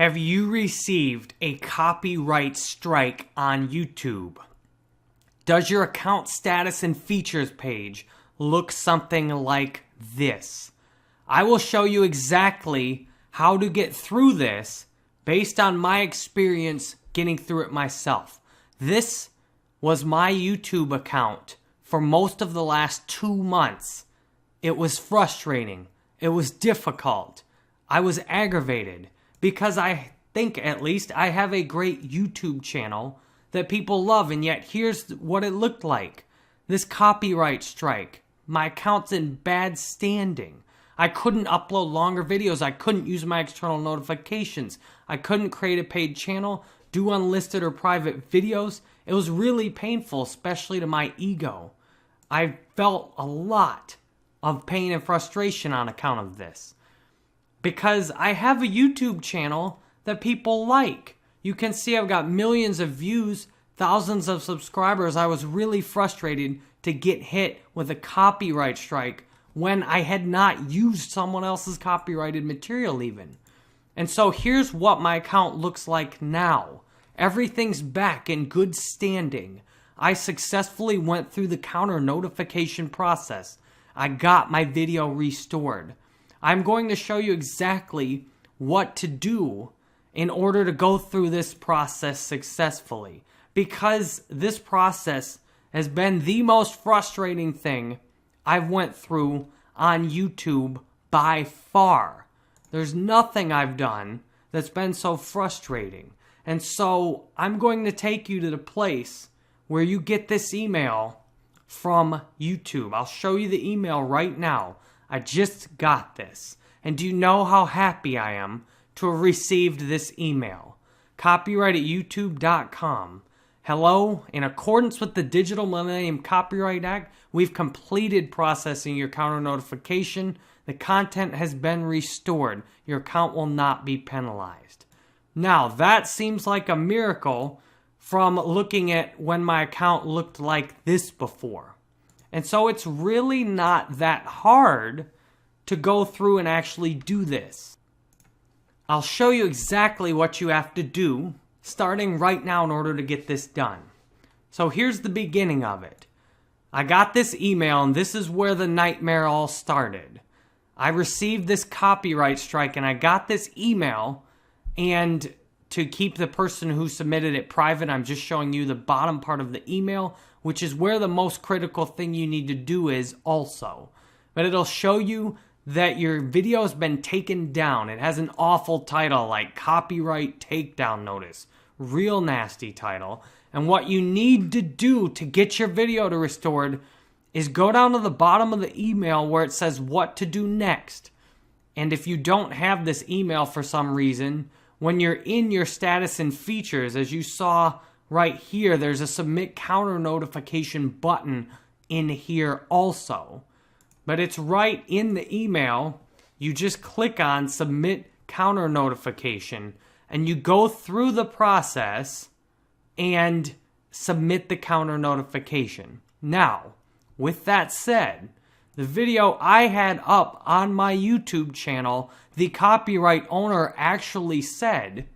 Have you received a copyright strike on YouTube? Does your account status and features page look something like this? I will show you exactly how to get through this based on my experience getting through it myself. This was my YouTube account for most of the last 2 months. It was frustrating. It was difficult. I was aggravated because I think, at least, I have a great YouTube channel that people love, and yet here's what it looked like. This copyright strike. My account's in bad standing. I couldn't upload longer videos. I couldn't use my external notifications. I couldn't create a paid channel, do unlisted or private videos. It was really painful, especially to my ego. I felt a lot of pain and frustration on account of this, because I have a YouTube channel that people like. You can see I've got millions of views, thousands of subscribers. I was really frustrated to get hit with a copyright strike when I had not used someone else's copyrighted material even. And so here's what my account looks like now. Everything's back in good standing. I successfully went through the counter notification process. I got my video restored. I'm going to show you exactly what to do in order to go through this process successfully, because this process has been the most frustrating thing I've went through on YouTube by far. There's nothing I've done that's been so frustrating. And so I'm going to take you to the place where you get this email from YouTube. I'll show you the email right now. I just got this. And do you know how happy I am to have received this email? Copyright at youtube.com. Hello, in accordance with the Digital Millennium Copyright Act, we've completed processing your counter notification. The content has been restored. Your account will not be penalized. Now, that seems like a miracle from looking at when my account looked like this before. And so it's really not that hard to go through and actually do this. I'll show you exactly what you have to do starting right now in order to get this done. So here's the beginning of it. I got this email, and this is where the nightmare all started. I received this copyright strike, and I got this email, and to keep the person who submitted it private, I'm just showing you the bottom part of the email, which is where the most critical thing you need to do is also. But it'll show you that your video has been taken down. It has an awful title like Copyright Takedown Notice. Real nasty title. And what you need to do to get your video to restored is go down to the bottom of the email where it says what to do next. And if you don't have this email for some reason, when you're in your status and features, as you saw right here, there's a submit counter notification button in here also. But it's right in the email. You just click on submit counter notification and you go through the process and submit the counter notification. Now, with that said, the video I had up on my YouTube channel, the copyright owner actually said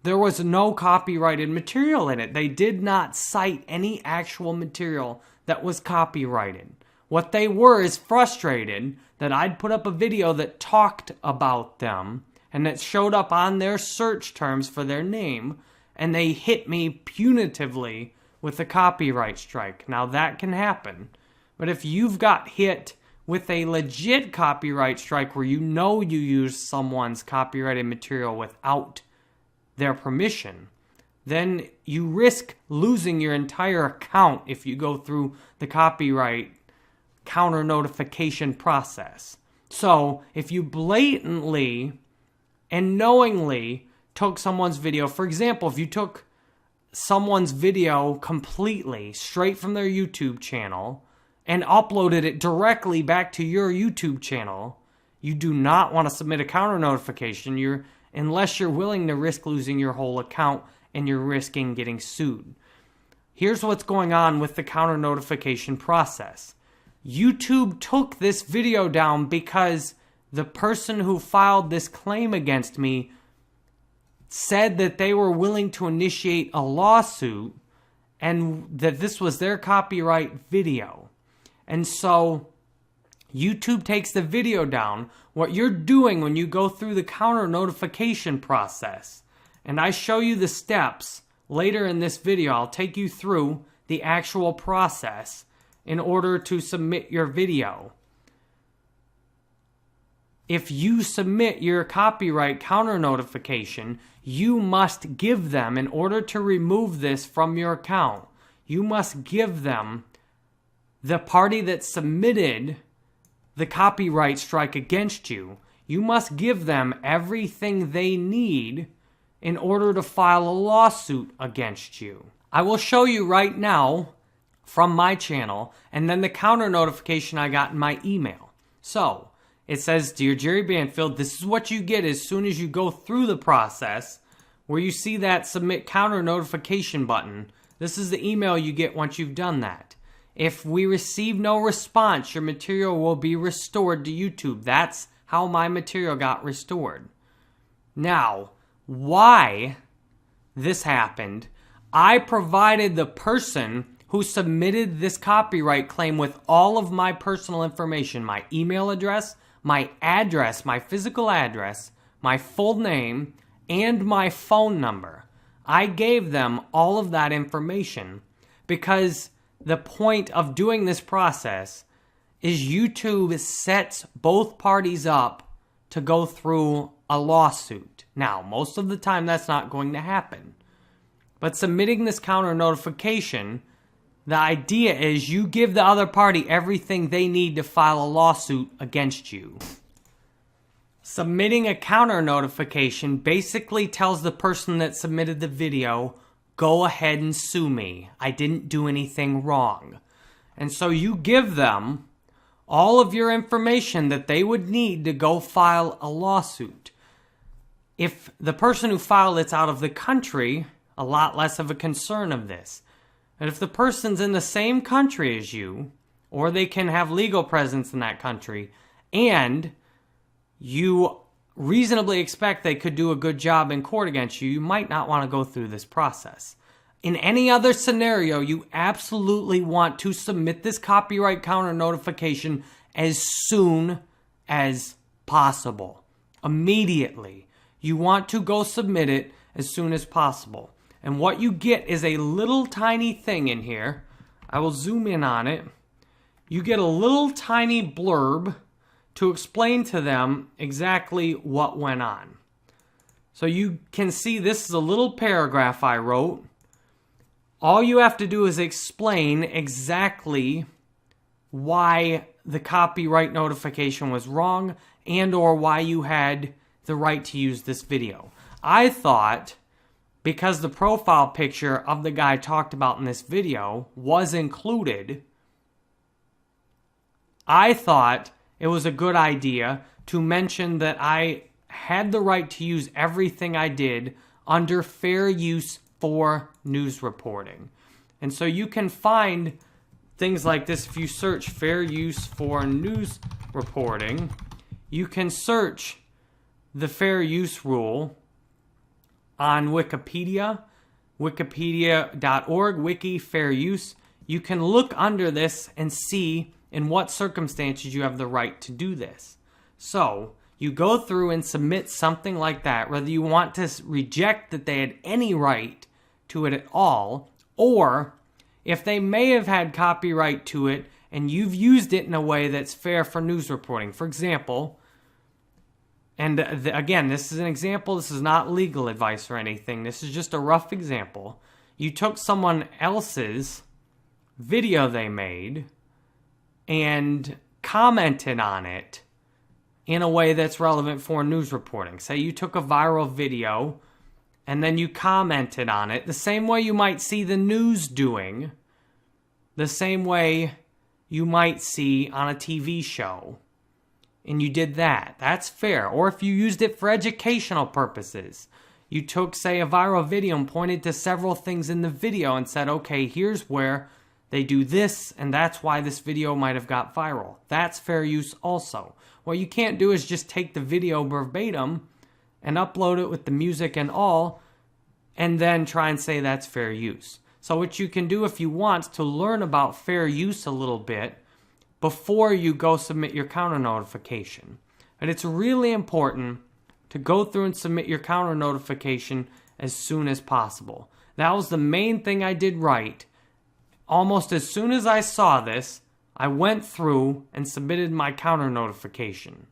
there was no copyrighted material in it. They did not cite any actual material that was copyrighted. What they were is frustrated that I'd put up a video that talked about them and that showed up on their search terms for their name, and they hit me punitively with a copyright strike. Now that can happen, but if you've got hit with a legit copyright strike where you know you used someone's copyrighted material without their permission, then you risk losing your entire account if you go through the copyright counter notification process. So if you blatantly and knowingly took someone's video, for example, if you took someone's video completely straight from their YouTube channel and uploaded it directly back to your YouTube channel, you do not want to submit a counter notification unless you're willing to risk losing your whole account and you're risking getting sued. Here's what's going on with the counter notification process. YouTube took this video down because the person who filed this claim against me said that they were willing to initiate a lawsuit and that this was their copyright video. And so YouTube takes the video down. What you're doing when you go through the counter notification process, and I show you the steps later in this video, I'll take you through the actual process in order to submit your video. If you submit your copyright counter notification, you must give them, in order to remove this from your account, you must give them, the party that submitted the copyright strike against you, you must give them everything they need in order to file a lawsuit against you. I will show you right now from my channel, and then the counter notification I got in my email. So, it says, Dear Jerry Banfield, this is what you get as soon as you go through the process, where you see that submit counter notification button. This is the email you get once you've done that. If we receive no response, your material will be restored to YouTube. That's how my material got restored. Now, why this happened, I provided the person who submitted this copyright claim with all of my personal information, my email address, my address, my physical address, my full name, and my phone number. I gave them all of that information because the point of doing this process is YouTube sets both parties up to go through a lawsuit. Now, most of the time that's not going to happen. But submitting this counter notification, the idea is you give the other party everything they need to file a lawsuit against you. Submitting a counter notification basically tells the person that submitted the video, go ahead and sue me. I didn't do anything wrong. And so you give them all of your information that they would need to go file a lawsuit. If the person who filed it's out of the country, a lot less of a concern of this. And if the person's in the same country as you, or they can have legal presence in that country, and you reasonably expect they could do a good job in court against you, you might not want to go through this process. In any other scenario, you absolutely want to submit this copyright counter notification as soon as possible. Immediately. You want to go submit it as soon as possible. And what you get is a little tiny thing in here. I will zoom in on it. You get a little tiny blurb to explain to them exactly what went on. So you can see this is a little paragraph I wrote. All you have to do is explain exactly why the copyright notification was wrong and or why you had the right to use this video. I thought, because the profile picture of the guy talked about in this video was included, I thought it was a good idea to mention that I had the right to use everything I did under fair use for news reporting. And so you can find things like this if you search fair use for news reporting. You can search the fair use rule on Wikipedia, wikipedia.org, wiki fair use. You can look under this and see in what circumstances you have the right to do this. So you go through and submit something like that, whether you want to reject that they had any right to it at all, or if they may have had copyright to it and you've used it in a way that's fair for news reporting. For example, and again, this is an example, this is not legal advice or anything, this is just a rough example. You took someone else's video they made and commented on it in a way that's relevant for news reporting. Say you took a viral video and then you commented on it the same way you might see the news doing, the same way you might see on a TV show, and you did that. That's fair. Or if you used it for educational purposes, you took, say, a viral video and pointed to several things in the video and said, okay, here's where they do this, and that's why this video might have got viral. That's fair use also. What you can't do is just take the video verbatim and upload it with the music and all, and then try and say that's fair use. So what you can do if you want to learn about fair use a little bit before you go submit your counter notification. And it's really important to go through and submit your counter notification as soon as possible. That was the main thing I did right. Almost as soon as I saw this, I went through and submitted my counter notification.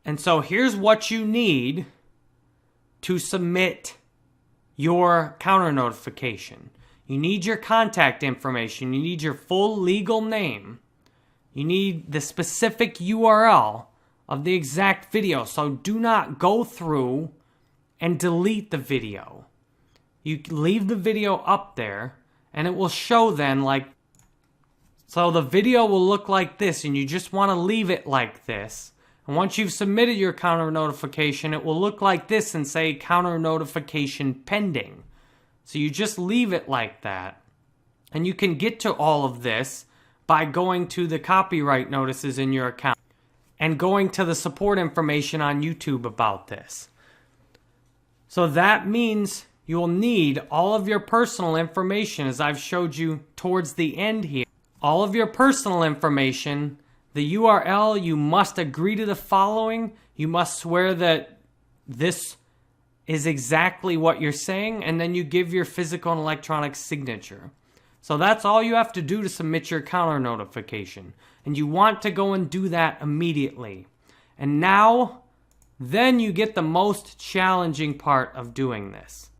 And so here's what you need to submit your counter notification. You need your contact information. You need your full legal name. You need the specific URL of the exact video. So do not go through and delete the video. You leave the video up there and it will show then so the video will look like this, and you just want to leave it like this. And once you've submitted your counter notification, it will look like this and say counter notification pending. So you just leave it like that. And you can get to all of this by going to the copyright notices in your account and going to the support information on YouTube about this. So that means you'll need all of your personal information, as I've showed you towards the end here. All of your personal information, the URL, you must agree to the following. You must swear that this is exactly what you're saying, and then you give your physical and electronic signature. So that's all you have to do to submit your counter notification. And you want to go and do that immediately. And now, then you get the most challenging part of doing this.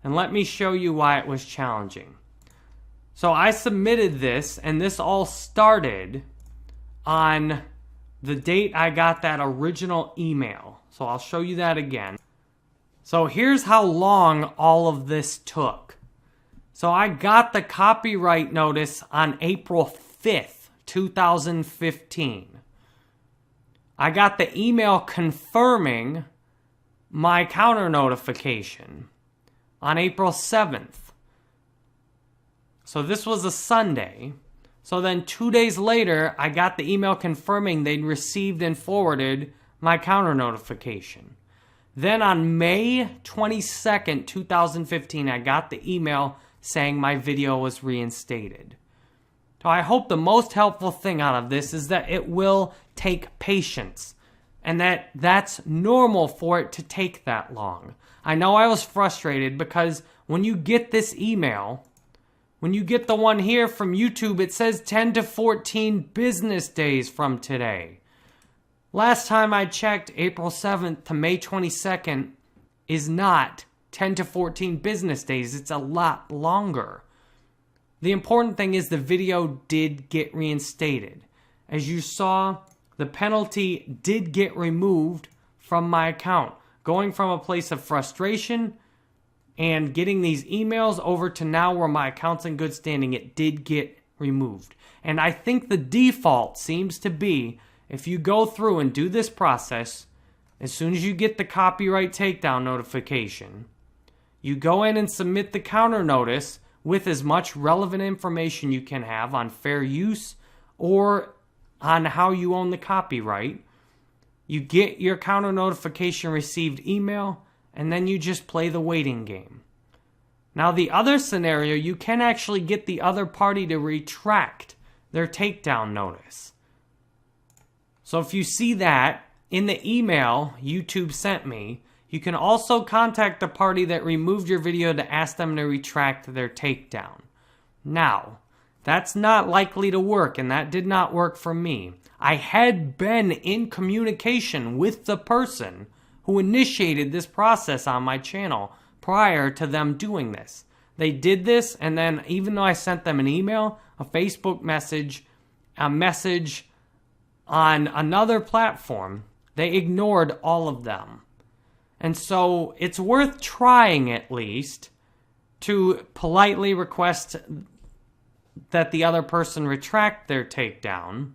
And let me show you why it was challenging. So I submitted this, and this all started on the date I got that original email. So I'll show you that again. So here's how long all of this took. So I got the copyright notice on April 5th, 2015. I got the email confirming my counter notification on April 7th. So this was a Sunday. So then 2 days later, I got the email confirming they'd received and forwarded my counter notification. Then on May 22nd, 2015, I got the email saying my video was reinstated. So I hope the most helpful thing out of this is that it will take patience, and that's normal for it to take that long. I know I was frustrated because when you get this email, when you get the one here from YouTube, it says 10 to 14 business days from today. Last time I checked, April 7th to May 22nd is not 10 to 14 business days. It's a lot longer. The important thing is the video did get reinstated. As you saw, the penalty did get removed from my account, going from a place of frustration and getting these emails over to now where my account's in good standing. It did get removed. And I think the default seems to be, if you go through and do this process, as soon as you get the copyright takedown notification, you go in and submit the counter notice with as much relevant information you can have on fair use or on how you own the copyright. You get your counter notification received email, and then you just play the waiting game. Now, the other scenario, you can actually get the other party to retract their takedown notice. So if you see that in the email YouTube sent me, you can also contact the party that removed your video to ask them to retract their takedown. Now, that's not likely to work, and that did not work for me. I had been in communication with the person who initiated this process on my channel prior to them doing this. They did this, and then even though I sent them an email, a Facebook message, a message on another platform, they ignored all of them. And so it's worth trying at least to politely request that the other person retract their takedown,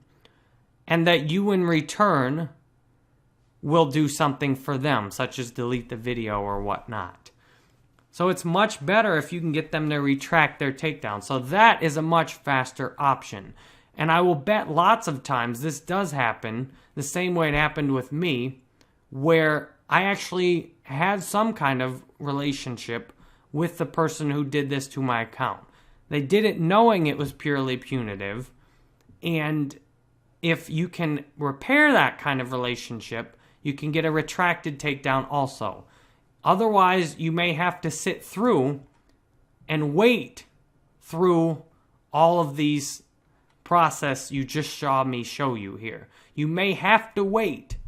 and that you in return will do something for them, such as delete the video or whatnot. So it's much better if you can get them to retract their takedown. So that is a much faster option. And I will bet lots of times this does happen the same way it happened with me, where I actually had some kind of relationship with the person who did this to my account. They did it knowing it was purely punitive, and if you can repair that kind of relationship, you can get a retracted takedown also. Otherwise, you may have to sit through and wait through all of these process you just saw me show you here. You may have to wait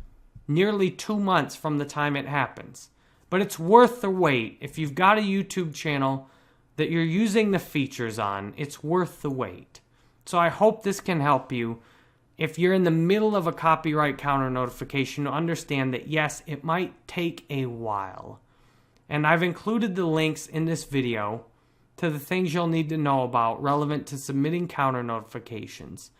nearly 2 months from the time it happens. But it's worth the wait. If you've got a YouTube channel that you're using the features on, it's worth the wait. So I hope this can help you. If you're in the middle of a copyright counter notification, understand that yes, it might take a while. And I've included the links in this video to the things you'll need to know about relevant to submitting counter notifications.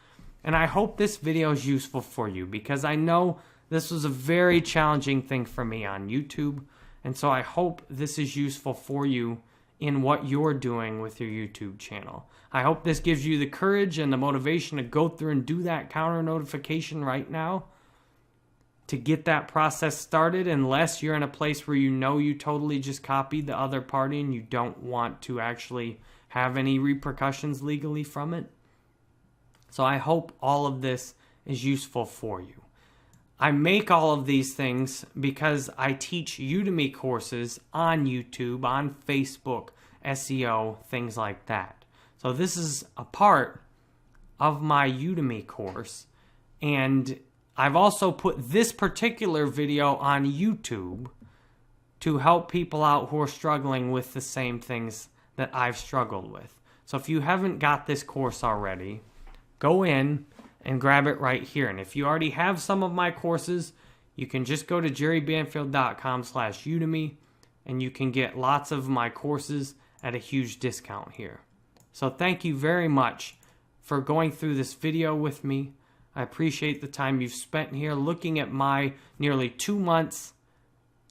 And I hope this video is useful for you, because I know this was a very challenging thing for me on YouTube. And so I hope this is useful for you in what you're doing with your YouTube channel. I hope this gives you the courage and the motivation to go through and do that counter notification right now, to get that process started, unless you're in a place where you know you totally just copied the other party and you don't want to actually have any repercussions legally from it. So I hope all of this is useful for you. I make all of these things because I teach Udemy courses on YouTube, on Facebook, SEO, things like that. So this is a part of my Udemy course. And I've also put this particular video on YouTube to help people out who are struggling with the same things that I've struggled with. So if you haven't got this course already, go in and grab it right here. And if you already have some of my courses, you can just go to jerrybanfield.com/Udemy and you can get lots of my courses at a huge discount here. So thank you very much for going through this video with me. I appreciate the time you've spent here looking at my nearly 2 months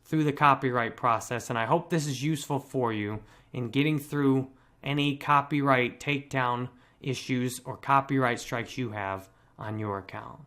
through the copyright process. And I hope this is useful for you in getting through any copyright takedown issues or copyright strikes you have on your account.